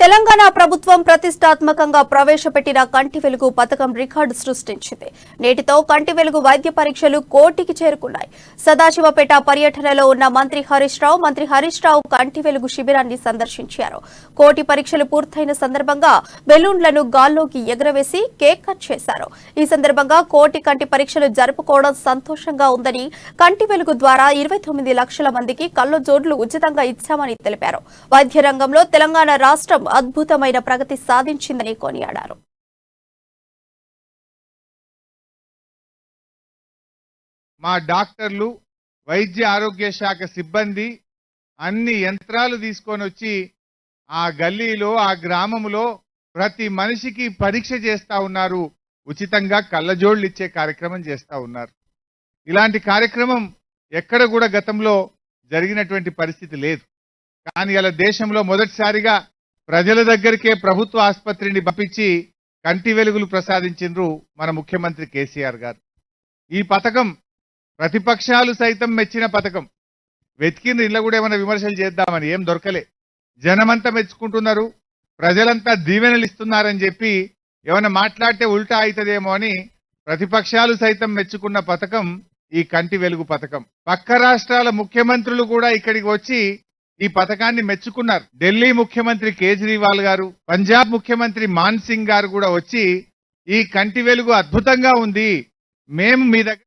తెలంగాణ ప్రభుత్వం ప్రతిష్టాత్మకంగా ప్రవేశపెట్టిన కంటి వెలుగు పథకం రికార్డు సృష్టించింది. నేటితో కంటి వెలుగు వైద్య పరీక్షలు కోటికి చేరుకున్నాయి. సదాశివపేట పర్యటనలో ఉన్న మంత్రి హరీష్ రావు కంటి వెలుగు శిబిరాన్ని సందర్శించారు. కోటి పరీక్షలు పూర్తయిన సందర్భంగా బెలూన్లను గాల్లోకి ఎగరవేసి కేక్ కట్ చేశారు. ఈ సందర్భంగా కోటి కంటి పరీక్షలు జరుపుకోవడం సంతోషంగా ఉందని, కంటి వెలుగు ద్వారా 29 లక్షల మందికి కళ్లజోడ్లు ఉచితంగా ఇచ్చామని తెలిపారు. వైద్య రంగంలో తెలంగాణ రాష్ట్రం అద్భుతమైన ప్రగతి సాధించిందని కొనియాడారు. మా డాక్టర్లు, వైద్య ఆరోగ్య శాఖ సిబ్బంది అన్ని యంత్రాలు తీసుకొని వచ్చి ఆ గల్లీలో, ఆ గ్రామంలో ప్రతి మనిషికి పరీక్ష చేస్తా ఉన్నారు. ఉచితంగా కళ్ళజోళ్లు ఇచ్చే కార్యక్రమం చేస్తా ఉన్నారు. ఇలాంటి కార్యక్రమం ఎక్కడ కూడా గతంలో జరిగినటువంటి పరిస్థితి లేదు. కానీ ఇలా దేశంలో మొదటిసారిగా ప్రజల దగ్గరికే ప్రభుత్వ ఆసుపత్రిని పంపించి కంటి వెలుగులు ప్రసాదించిండ్రు మన ముఖ్యమంత్రి కేసీఆర్ గారు. ఈ పథకం ప్రతిపక్షాలు సైతం మెచ్చిన పథకం. వెతికిన ఇళ్ళ కూడా ఏమైనా విమర్శలు చేద్దామని ఏం దొరకలే. జనమంతా మెచ్చుకుంటున్నారు, ప్రజలంతా దీవెనలు ఇస్తున్నారని చెప్పి ఏమైనా మాట్లాడితే ఉల్టా అవుతుందేమో అని ప్రతిపక్షాలు సైతం మెచ్చుకున్న పథకం ఈ కంటి వెలుగు పథకం. పక్క రాష్ట్రాల ముఖ్యమంత్రులు కూడా ఇక్కడికి వచ్చి ఈ పథకాన్ని మెచ్చుకున్నారు. ఢిల్లీ ముఖ్యమంత్రి కేజ్రీవాల్ గారు, పంజాబ్ ముఖ్యమంత్రి మాన్ సింగ్ గారు కూడా వచ్చి ఈ కంటి వెలుగు అద్భుతంగా ఉంది, మేము మీ దగ్గర